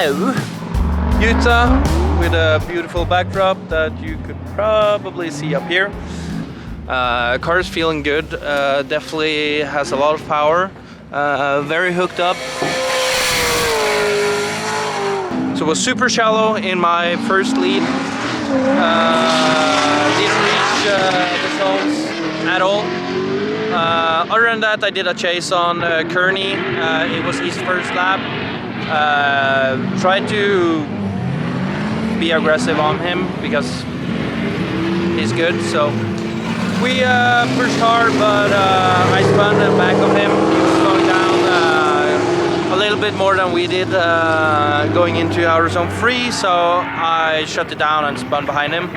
Hello! Utah with a beautiful backdrop that you could probably see up here. Car is feeling good, definitely has a lot of power, very hooked up. So it was super shallow in my first lead. Didn't reach the zones at all. Other than that, I did a chase on Kearney. It was his first lap. Tried to be aggressive on him because he's good. So we pushed hard, but I spun the back of him. He was going down a little bit more than we did going into outer zone 3. So I shut it down and spun behind him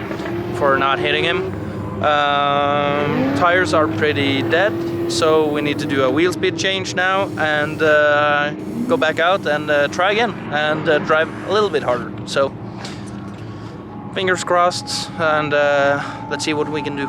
for not hitting him. Tires are pretty dead, so we need to do a wheel speed change now and go back out and try again and drive a little bit harder. So fingers crossed, and let's see what we can do.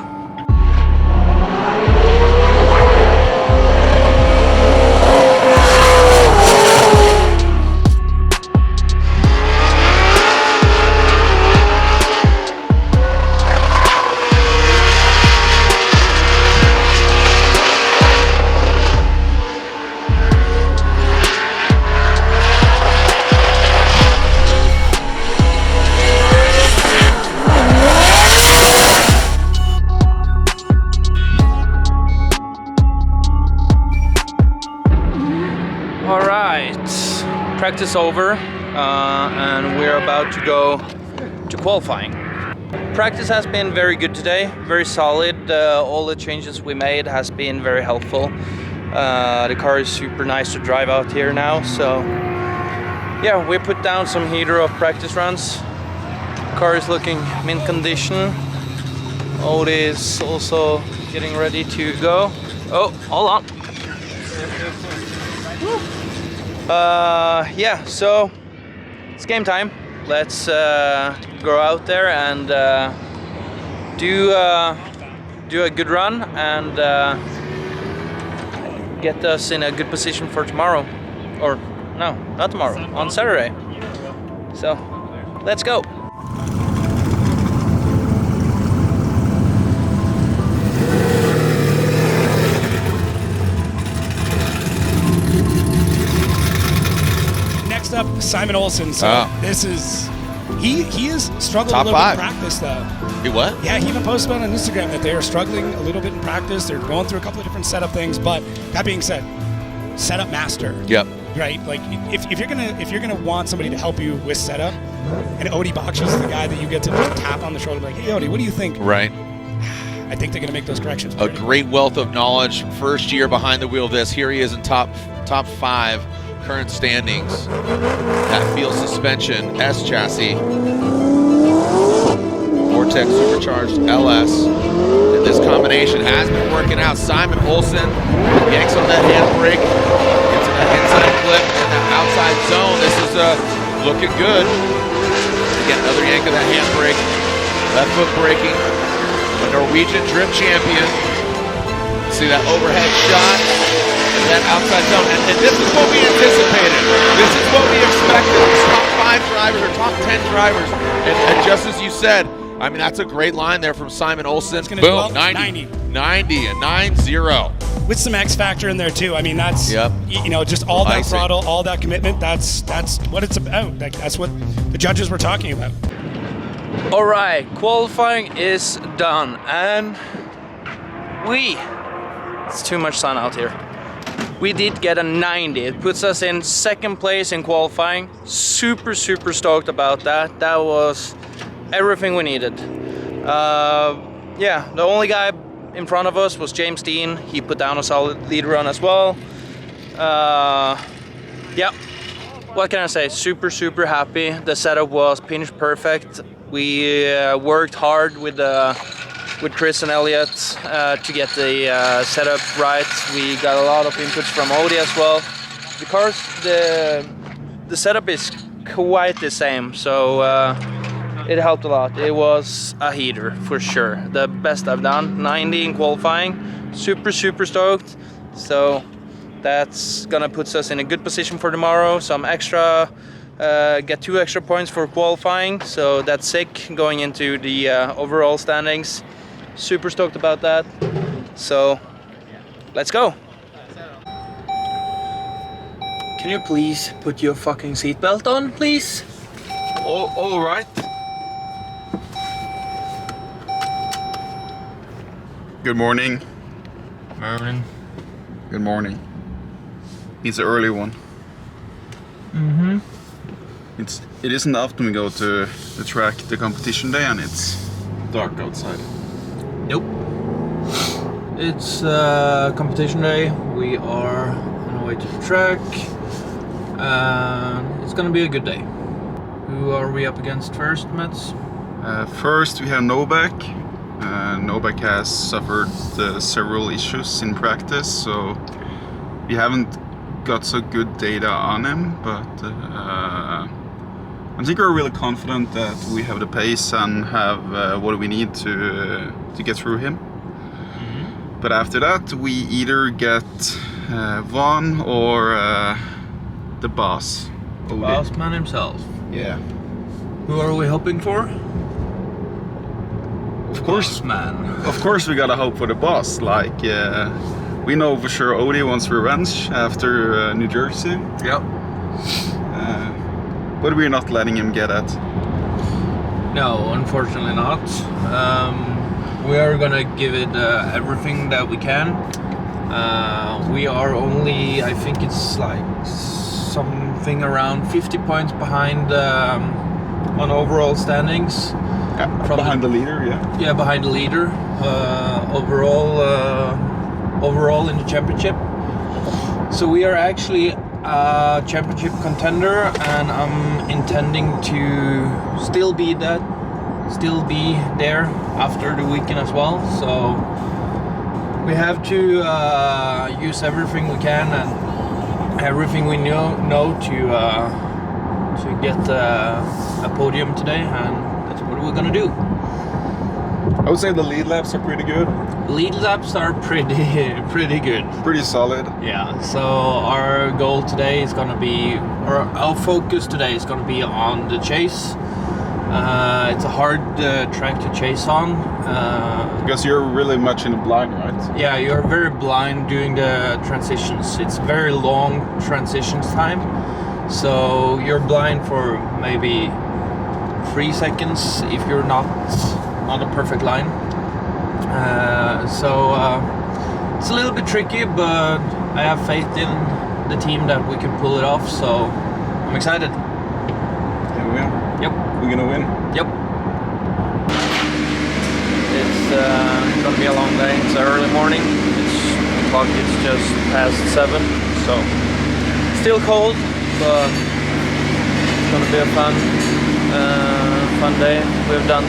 Practice over, and we're about to go to qualifying. Practice has been very good today, very solid. All the changes we made has been very helpful. The car is super nice to drive out here now, so yeah, we put down some heater of practice runs. Car is looking mint condition. Odi is also getting ready to go. Oh, hold on. Yeah, so it's game time. Let's go out there and do a good run and get us in a good position for tomorrow. Or no, not tomorrow, on Saturday. So let's go. Up Simen Olsen, so this is he is struggling Top a little five. bit in practice though. He what? Yeah, he even posted on Instagram that they are struggling a little bit in practice. They're going through a couple of different setup things, but that being said, setup master. Yep. Right, like if you're gonna want somebody to help you with setup, and Odi Bakchis is the guy that you get to just tap on the shoulder, like, hey Odi, what do you think? Right. I think they're gonna make those corrections. A great wealth of knowledge. First year behind the wheel of this. Here he is in top 5 current standings. That field suspension S chassis, Vortex supercharged LS. And this combination has been working out. Simen Olsen yanks on that handbrake into that inside clip and that outside zone. This is looking good. Again, another yank of that handbrake. Left foot braking. A Norwegian drift champion. See that overhead shot. That outside zone, and this is what we anticipated. This is what we expected. Top 5 drivers or top 10 drivers, and just as you said, I mean, that's a great line there from Simen Olsen. Boom, 90 and 9-0 with some X factor in there too. I mean, that's you know, just all that throttle, all that commitment. That's what it's about. Like, that's what the judges were talking about. All right, qualifying is done, and it's too much sun out here. We did get a 90. It puts us in second place in qualifying. Super stoked about that. That was everything we needed. Yeah, the only guy in front of us was James Dean. He put down a solid lead run as well. Yeah, what can I say? Super happy. The setup was pinch perfect. We worked hard with Chris and Elliot to get the setup right. We got a lot of inputs from Odi as well. The setup is quite the same, so it helped a lot. It was a heater for sure. The best I've done. 90 in qualifying. Super stoked. So that's gonna put us in a good position for tomorrow. Some extra Get 2 extra points for qualifying, so that's sick going into the overall standings. Super stoked about that. So let's go. Can you please put your fucking seatbelt on, please? All right. Good morning. Morning. Good morning. It's an early one. Mm-hmm. It isn't often we go to the track, the competition day, and it's dark outside. Nope. It's competition day. We are on our way to the track. It's gonna be a good day. Who are we up against first, Mats? First, we have Novak. Novak has suffered several issues in practice, so we haven't got so good data on him, but I think we're really confident that we have the pace and have what we need to get through him. Mm-hmm. But after that, we either get Vaughn or the boss. The boss man himself. Yeah. Who are we hoping for? Of course, Boss man. Of course, we gotta hope for the boss. Like, we know for sure Odi wants revenge after New Jersey. Yep. But we're not letting him get it. No, unfortunately not. We are gonna give it everything that we can. We are only, I think it's like something around 50 points behind on overall standings. From behind the leader, yeah. Yeah, behind the leader. Overall in the championship. So we are actually a championship contender, and I'm intending to still be there after the weekend as well. So we have to use everything we can and everything we know to get a podium today, and that's what we're gonna do. I would say the lead laps are pretty good. Lead laps are pretty good. Pretty solid. Yeah, so our goal today is gonna be, or our focus today is gonna be on the chase. It's a hard track to chase on. Because you're really much in the blind, right? Yeah, you're very blind doing the transitions. It's very long transitions time. So you're blind for maybe 3 seconds if you're not on the perfect line. So it's a little bit tricky, but I have faith in the team that we can pull it off, so I'm excited. Yeah, we are. Yep. We're gonna win. Yep. It's gonna be a long day. It's early morning. The clock is just past 7, so still cold, but it's gonna be a fun day. We've done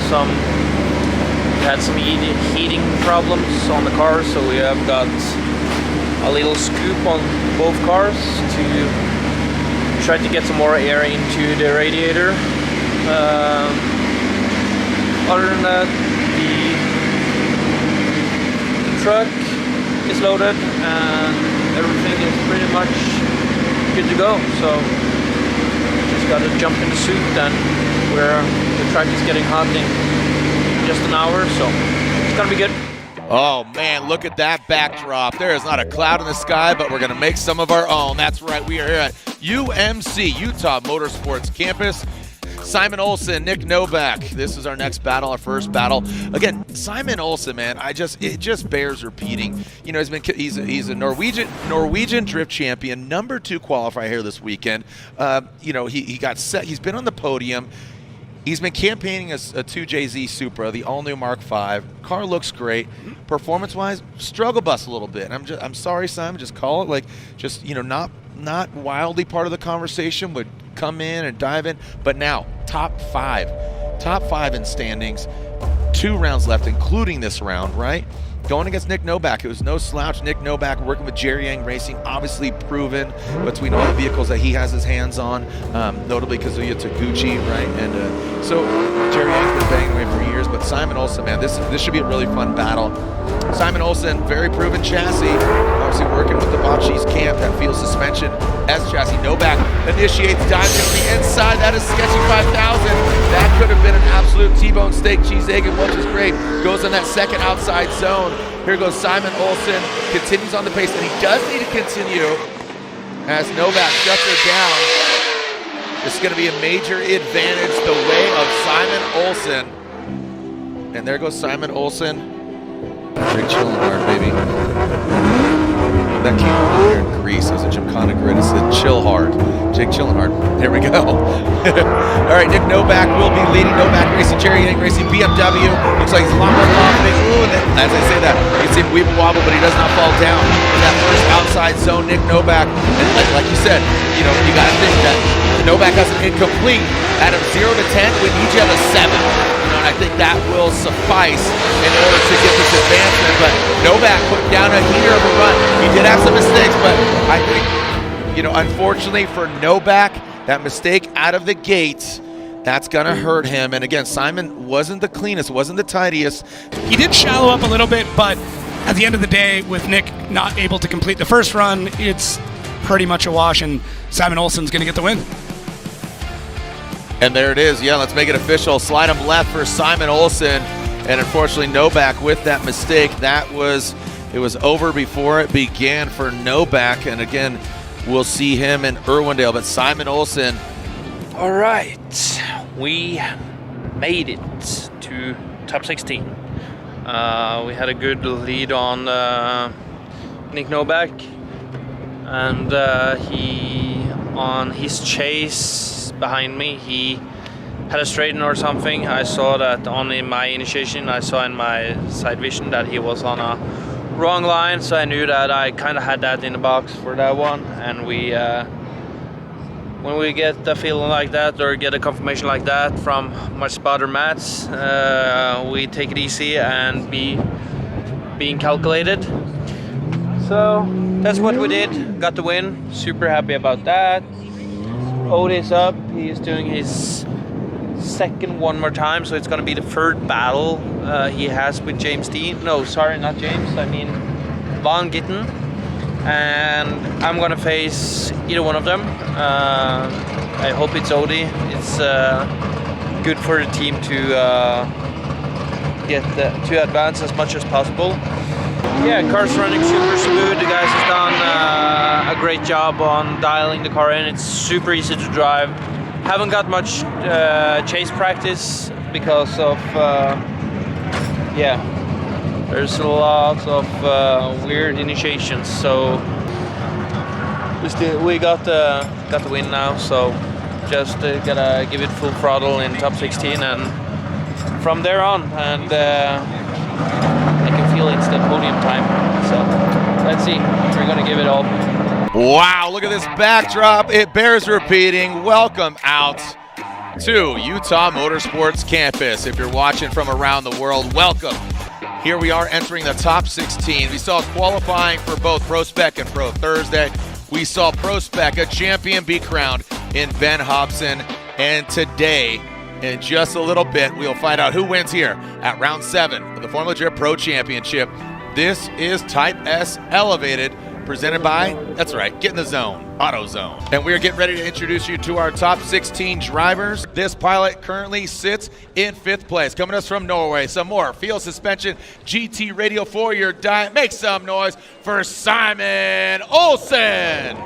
we had some heating problems on the car, so we have got a little scoop on both cars to try to get some more air into the radiator. Other than that, the truck is loaded and everything is pretty much good to go. So just gotta jump in the suit, and the track is getting hot in just an hour, so it's gonna be good. Oh man, look at that backdrop. There is not a cloud in the sky, but we're gonna make some of our own. That's right, we are here at UMC, Utah Motorsports Campus. Simen Olsen, Nick Novak. This is our next battle, our first battle. Again, Simen Olsen, man, it just bears repeating. You know, he's a Norwegian drift champion, number 2 qualifier here this weekend. You know, he got set. He's been on the podium. He's been campaigning a 2JZ Supra, the all-new Mark V. Car looks great. Performance-wise, struggle bus a little bit. I'm sorry, Simen. Just call it like, just, you know, not wildly part of the conversation. Would come in and dive in, but now top five in standings. 2 rounds left, including this round, right? Going against Nick Novak. It was no slouch. Nick Novak working with Jerry Yang Racing, obviously proven between all the vehicles that he has his hands on, notably Kazuya Taguchi, right? And so Jerry Yang's been banging away for years, but Simen Olsen, man, this should be a really fun battle. Simen Olsen, very proven chassis, obviously working with the Bakchis camp, that field suspension as chassis. Novak initiates diving on the inside. That is sketchy 5,000. That could have been an absolute T-bone steak, cheese, egg, and which is great. Goes in that second outside zone. Here goes Simen Olsen, continues on the pace, and he does need to continue as Novak shuts her down. This is going to be a major advantage the way of Simen Olsen. And there goes Simen Olsen. Very chilling hard, baby. That came over here in Greece as a Gymkhana grid. It said chill hard. Jake chilling hard. There we go. All right, Nick Novak will be leading. Novak racing Cherry Yang racing BMW. Looks like he's a long run confidence. Ooh, and then, as I say that, you can see him weeble wobble, but he does not fall down. In that first outside zone, Nick Novak, and like you said, you know, you got to think that Novak has an incomplete. Out of 0 to 10, we need you at a 7. And I think that will suffice in order to get this advancement. But Novak put down a heater of a run. He did have some mistakes, but I think, you know, unfortunately for Novak, that mistake out of the gates, that's going to hurt him. And again, Simen wasn't the cleanest, wasn't the tidiest. He did shallow up a little bit, but at the end of the day, with Nick not able to complete the first run, it's pretty much a wash, and Simen Olsen's going to get the win. And there it is. Yeah, let's make it official. Slide him left for Simen Olsen. And unfortunately, Novak with that mistake. It was over before it began for Novak. And again, we'll see him in Irwindale. But Simen Olsen. All right, we made it to top 16. We had a good lead on Nick Novak. And he, on his chase behind me, he had a straighten or something. I saw that on my initiation. I saw in my side vision that he was on a wrong line, so I knew that I kind of had that in the box for that one. And we, when we get a feeling like that or get a confirmation like that from my spotter Mats, we take it easy and being calculated. So that's what we did. Got the win. Super happy about that. Odi's up. He's doing his second one more time, so it's going to be the third battle he has with James Dean. No, sorry, not James. I mean Van Gitten. And I'm going to face either one of them. I hope it's Odi. It's good for the team to to advance as much as possible. Yeah, car's running super smooth. The guys have done a great job on dialing the car in. It's super easy to drive. Haven't got much chase practice because of there's a lot of weird initiations. So we got the win now. So just gotta give it full throttle in top 16 and from there on. And I can feel it's the podium time. So let's see. We're gonna give it all. Wow, look at this backdrop. It bears repeating. Welcome out to Utah Motorsports Campus. If you're watching from around the world, welcome. Here we are entering the top 16. We saw qualifying for both Pro Spec and Pro Thursday. We saw Pro Spec, a champion be crowned in Ben Hobson. And today, in just a little bit, we'll find out who wins here at round 7 of the Formula Drift Pro Championship. This is Type S Elevated, presented by, that's right, Get in the Zone, AutoZone. And we are getting ready to introduce you to our top 16 drivers. This pilot currently sits in 5th place. Coming to us from Norway, some more Field Suspension GT Radio for your diet. Make some noise for Simen Olsen.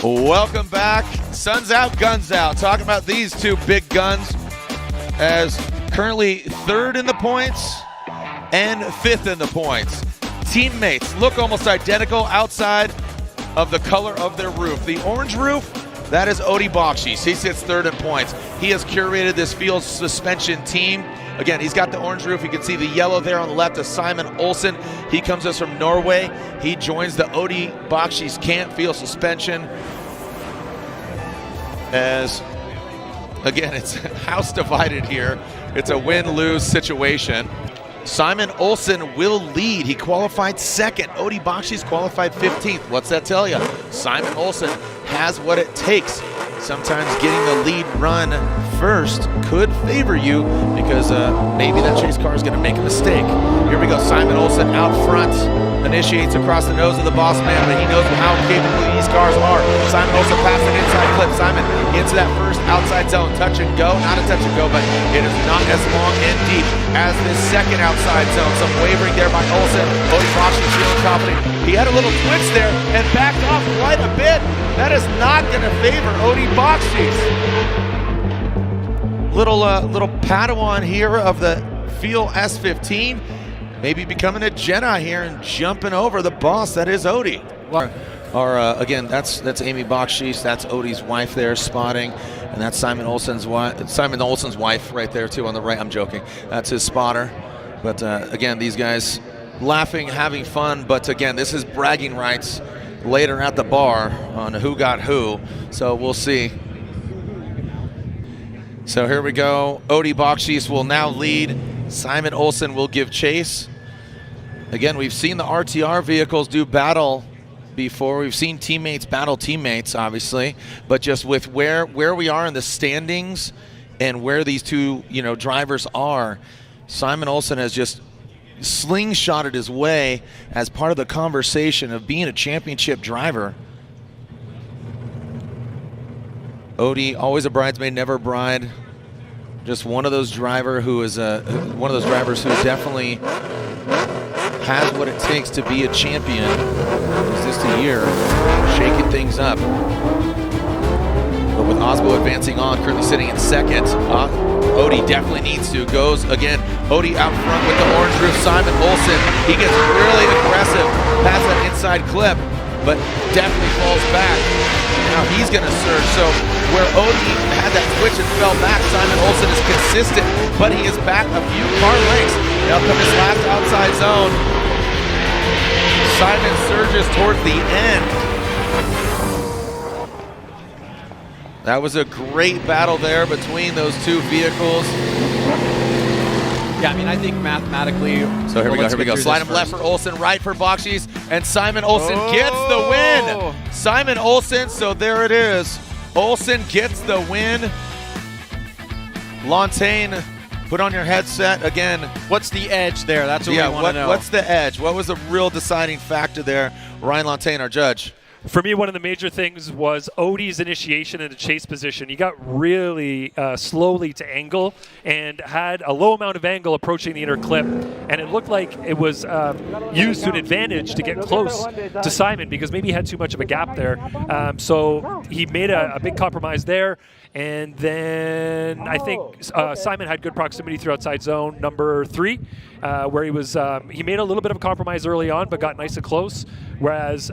Welcome back. Sun's out, guns out. Talking about these two big guns as currently 3rd in the points and 5th in the points. Teammates look almost identical outside of the color of their roof. The orange roof, that is Odi Bakchis. He sits 3rd in points. He has curated this field suspension team. Again, he's got the orange roof. You can see the yellow there on the left of Simen Olsen. He comes to us from Norway. He joins the Odi Bakchis Camp Field Suspension. As, again, it's house divided here. It's a win-lose situation. Simen Olsen will lead. He qualified 2nd. Odi Bakchis qualified 15th. What's that tell you? Simen Olsen has what it takes. sometimes getting the lead run first could favor you because maybe that chase car is going to make a mistake. Here we go. Simen Olsen out front, initiates across the nose of the boss man, but he knows how capable these cars are. Simen Olsen past an inside clip. Simen into that first outside zone. Touch and go. Not a touch and go, but it is not as long and deep as this second outside zone. Some wavering there by Olsen. Odi Bakchis feeling confident. He had a little twitch there and backed off quite a bit. That is not going to favor Odi Bakchis. Little Padawan here of the Feel S15. Maybe becoming a Jedi here and jumping over the boss that is Odi. Again, that's Amy Bakchis. That's Odi's wife there spotting, and that's Simen Olsen's wife right there too on the right. I'm joking. That's his spotter. But again, these guys laughing, having fun. But again, this is bragging rights later at the bar on who got who. So we'll see. So here we go. Odi Bakchis will now lead. Simen Olsen will give chase. Again, we've seen the RTR vehicles do battle before. We've seen teammates battle teammates, obviously, but just with where we are in the standings and where these two, drivers are, Simen Olsen has just slingshotted his way as part of the conversation of being a championship driver. Odi, always a bridesmaid, never a bride. Just one of those drivers who definitely has what it takes to be a champion. It's just a year shaking things up. But with Osbo advancing on, currently sitting in second, Odi definitely needs to. Goes again. Odi out front with the orange roof. Simen Olsen, he gets really aggressive past that inside clip, but definitely falls back. Now he's going to surge. So where Odi had that twitch and fell back, Simen Olsen is consistent, but he is back a few car lengths. Now come his last outside zone. Simen surges towards the end. That was a great battle there between those two vehicles. Yeah, I mean, I think mathematically. So here we go. Slide him left for Olsen, right for Bakchis, and Simen Olsen gets the win. Simen Olsen, so there it is. Olsen gets the win. Lantain, put on your headset again. What's the edge there? That's what we want to know. What's the edge? What was the real deciding factor there? Ryan Lantain, our judge. For me, one of the major things was Odi's initiation in the chase position. He got really slowly to angle and had a low amount of angle approaching the inner clip. And it looked like it was used to an advantage to get close to Simen because maybe he had too much of a gap there. So he made a big compromise there. And then I think Simen had good proximity through outside zone number 3, where he made a little bit of a compromise early on, but got nice and close. Whereas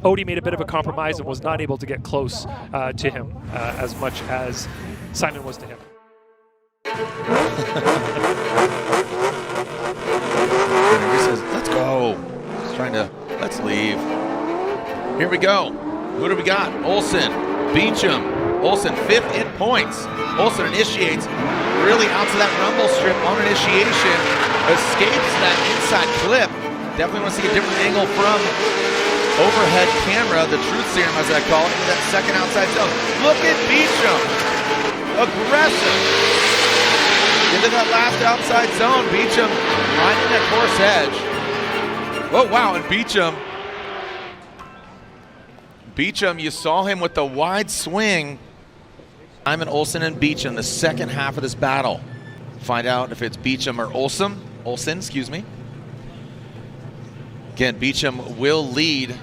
Odi made a bit of a compromise and was not able to get close to him as much as Simen was to him. He says, let's go. He's trying to, let's leave. Here we go. Who do we got? Olsen, Beecham. Olsen 5th in points. Olsen initiates really out to that rumble strip on initiation. Escapes that inside clip. Definitely wants to get a different angle from overhead camera, the truth serum as I call it, into that second outside zone. Look at Beecham. Aggressive. Into that last outside zone. Beecham lining that course edge. Oh, wow, and Beecham, you saw him with the wide swing. Simen Olsen and Beecham, the second half of this battle. Find out if it's Beecham or Olsen, excuse me. Again, Beecham will lead,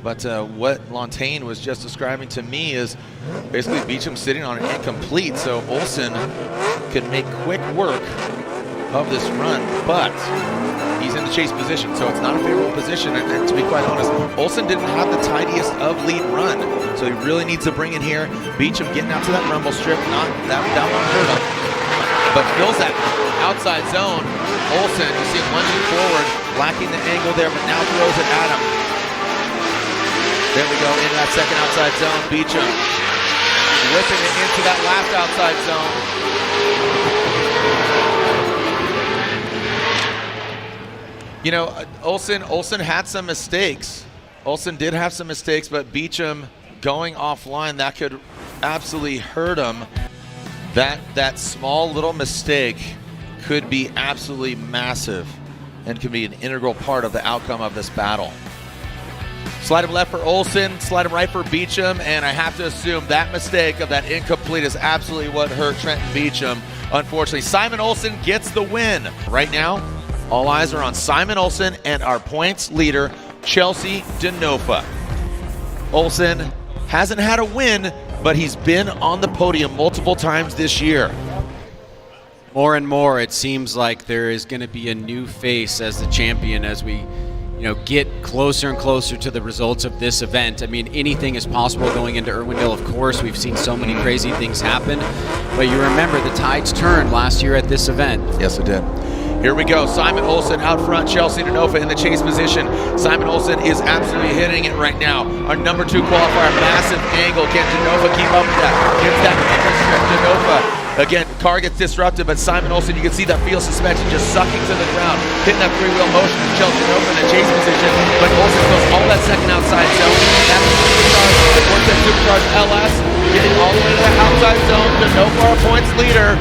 but what Lantain was just describing to me is basically Beecham sitting on an incomplete, so Olsen could make quick work of this run, but he's in the chase position, so it's not a favorable position, and to be quite honest, Olsen didn't have the tidiest of lead run, so he really needs to bring it here. Beecham getting out to that rumble strip, that won't hurt him, but fills that outside zone. Olsen, you see him lunging forward, lacking the angle there, but now throws it at him. There we go, into that second outside zone. Beecham whipping it into that last outside zone. You know, Olsen had some mistakes. Olsen did have some mistakes, but Beecham going offline, that could absolutely hurt him. That small little mistake could be absolutely massive and can be an integral part of the outcome of this battle. Slide him left for Olsen, slide him right for Beecham, and I have to assume that mistake of that incomplete is absolutely what hurt Trenton Beecham. Unfortunately, Simen Olsen gets the win. Right now, all eyes are on Simen Olsen and our points leader, Chelsea Denofa. Olsen hasn't had a win, but he's been on the podium multiple times this year. More and more, it seems like there is going to be a new face as the champion as we get closer and closer to the results of this event. I mean, anything is possible going into Irwindale, of course. We've seen so many crazy things happen, but you remember the tides turned last year at this event. Yes, it did. Here we go. Simen Olsen out front, Chelsea Denofa in the chase position. Simen Olsen is absolutely hitting it right now. Our number 2 qualifier, massive angle. Can Denofa keep up with that? Gets that strip. Denofa. Again, car gets disrupted, but Simen Olsen, you can see that field suspension just sucking to the ground, hitting that 3-wheel motion to Chelsea Denofa in the chase position, but Olsen goes all that second outside zone. That's the Vortex Supercharged LS, getting all the way to the outside zone. Denofa, our points leader.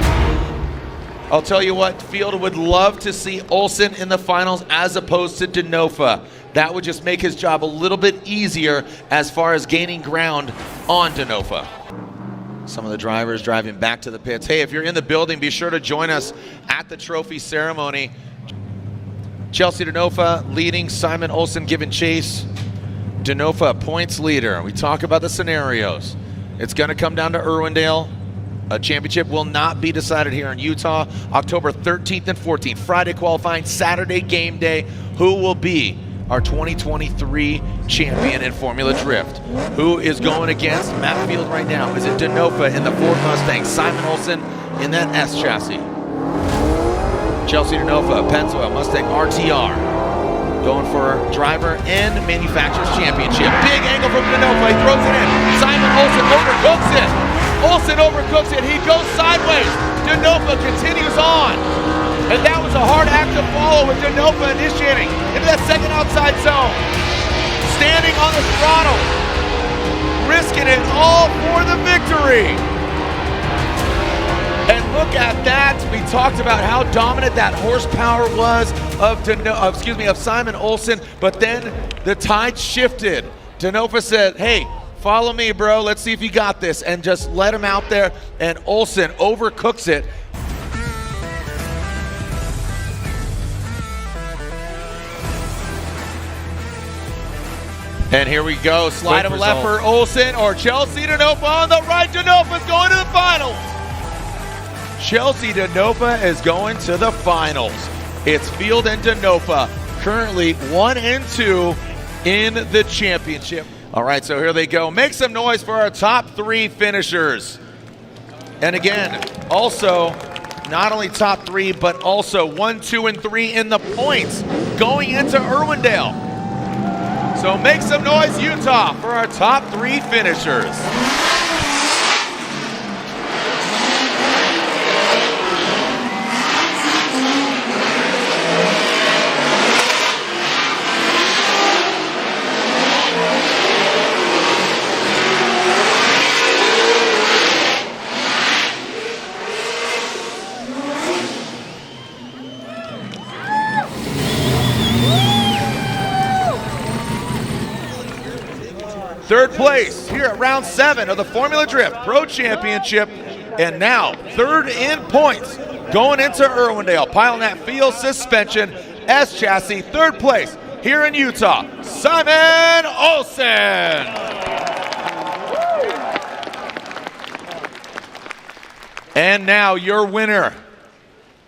I'll tell you what, field would love to see Olsen in the finals as opposed to Denofa. That would just make his job a little bit easier as far as gaining ground on Denofa. Some of the drivers driving back to the pits. Hey, if you're in the building, be sure to join us at the trophy ceremony. Chelsea Denofa leading, Simen Olsen giving chase. Denofa, points leader. We talk about the scenarios. It's going to come down to Irwindale. A championship will not be decided here in Utah. October 13th and 14th, Friday qualifying, Saturday game day. Who will be our 2023 champion in Formula Drift? Who is going against Matt Field right now? Is it Denofa in the Ford Mustang? Simen Olsen in that S chassis. Chelsea Denofa, Pennzoil Mustang RTR. Going for driver and manufacturer's championship. Big angle from Denofa, he throws it in. Simen Olsen overcooks it. Olsen overcooks it, he goes sideways. Denofa continues on. And that was a hard act to follow with Denofa initiating into that second outside zone. Standing on the throttle, risking it all for the victory. And look at that. We talked about how dominant that horsepower was of Simen Olsen, but then the tide shifted. Denofa said, hey, follow me, bro. Let's see if you got this. And just let him out there, and Olsen overcooks it. And here we go. Slide him left for Olsen or Chelsea Denofa on the right. Denofa's going to the finals. Chelsea Denofa is going to the finals. It's Field and Denofa, currently 1 and 2 in the championship. All right, so here they go. Make some noise for our top 3 finishers. And again, also, not only top 3, but also 1, 2, and 3 in the points going into Irwindale. So make some noise, Utah, for our top 3 finishers. Third place here at round 7 of the Formula Drift Pro Championship. And now, 3rd in points going into Irwindale. Piling that field suspension, S chassis, 3rd place here in Utah, Simen Olsen. And now your winner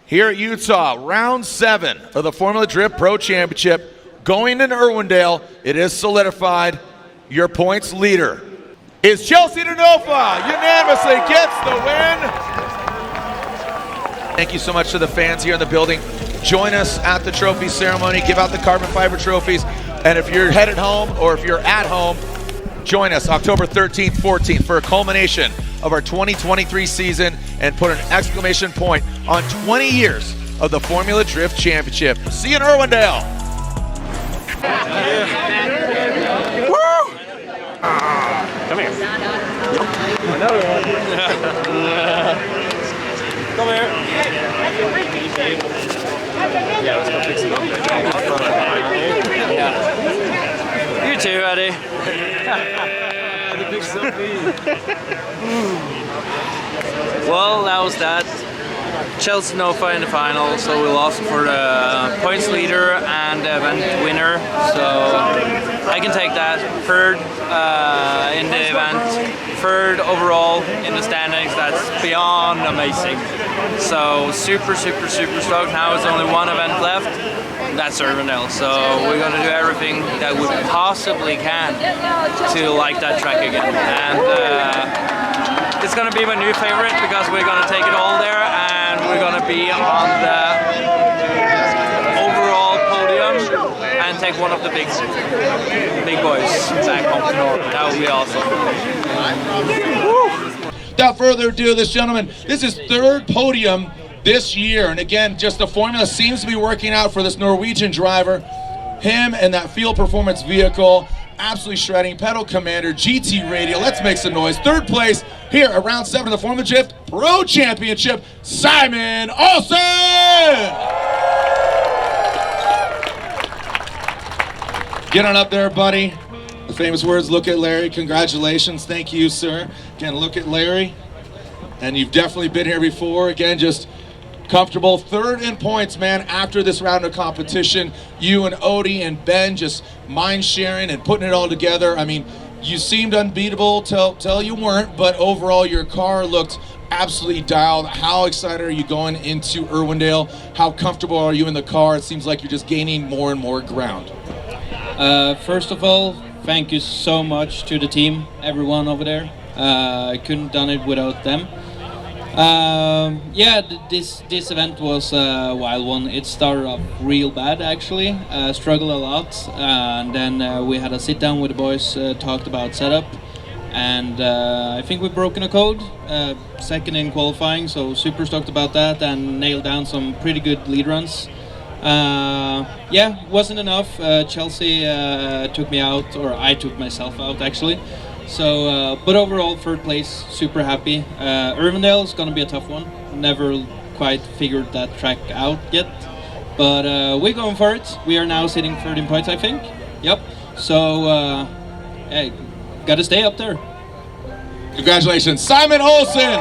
here at Utah, round 7 of the Formula Drift Pro Championship. Going into Irwindale, it is solidified. Your points leader is Chelsea Denofa, unanimously gets the win. Thank you so much to the fans here in the building. Join us at the trophy ceremony, give out the carbon fiber trophies. And if you're headed home or if you're at home, join us October 13th, 14th for a culmination of our 2023 season and put an exclamation point on 20 years of the Formula Drift Championship. See you in Irwindale. Yeah. Woo! Come here. Another one. Come here. Yeah, let's go fix it up there. Yeah. You too, Eddie. The big selfie. Well, that was that. Chelsea Nova in the final, so we lost for the points leader and the event winner. So I can take that. Third in the event, third overall in the standings. That's beyond amazing. So super stoked. Now it's only one event left. That's Urbandale. So we're gonna do everything that we possibly can to like that track again. And it's gonna be my new favorite because we're gonna take it all there, and we're gonna be on the overall podium and take one of the big boys back home to Norway. That would be awesome. Without further ado, this gentleman, this is third podium this year, and again, just the formula seems to be working out for this Norwegian driver. Him and that field performance vehicle, absolutely shredding. Pedal Commander, GT Radio, let's make some noise. Third place here at round 7 of the Formula Drift Pro Championship, Simen Olsen! Get on up there, buddy. The famous words, look at Larry. Congratulations, thank you, sir. Again, look at Larry. And you've definitely been here before. Again, just comfortable. Third in points, man, after this round of competition. You and Odi and Ben just mind sharing and putting it all together. I mean, you seemed unbeatable till you weren't, but overall your car looked absolutely dialed. How excited are you going into Irwindale? How comfortable are you in the car? It seems like you're just gaining more and more ground. First of all, thank you so much to the team, everyone over there. I couldn't have done it without them. Yeah, this event was a wild one. It started off real bad, actually. Struggled a lot, and then we had a sit down with the boys, talked about setup, and I think we've broken a code. Second in qualifying, so super stoked about that, and nailed down some pretty good lead runs. Yeah, wasn't enough. Chelsea took me out, or I took myself out, actually. So, but overall, third place, super happy. Irwindale is gonna be a tough one. Never quite figured that track out yet, but we're going for it. We are now sitting 13 points, I think. Yep. So, hey, gotta stay up there. Congratulations, Simen Olsen!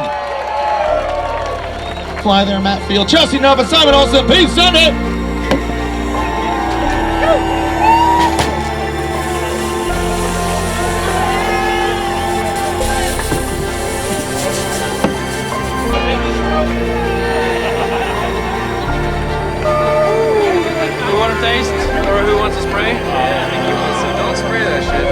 Fly there, Matt Field. Chelsea Nova, Simen Olsen, peace on it! Taste, or who wants to spray? Don't spray that shit.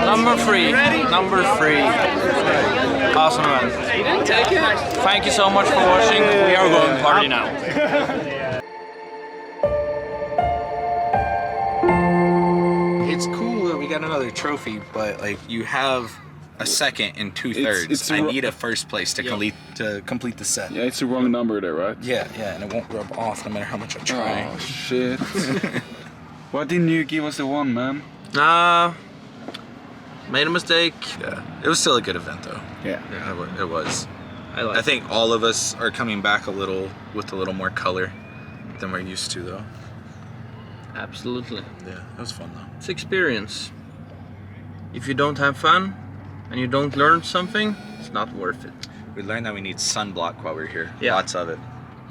Number three. Awesome event. Thank you so much for watching. We are going to party now. It's cool that we got another trophy, but like you have a second and 2/3. I need a first place to complete the set. Yeah, it's the wrong number there, right? Yeah, and it won't rub off no matter how much I try. Oh shit! Why didn't you give us the one, man? Made a mistake. Yeah, it was still a good event though. Yeah, it was. I think all of us are coming back a little with a little more color than we're used to though. Absolutely. Yeah, it was fun though. It's experience. If you don't have fun and you don't learn something, it's not worth it. We learned that we need sunblock while we're here. Yeah. Lots of it.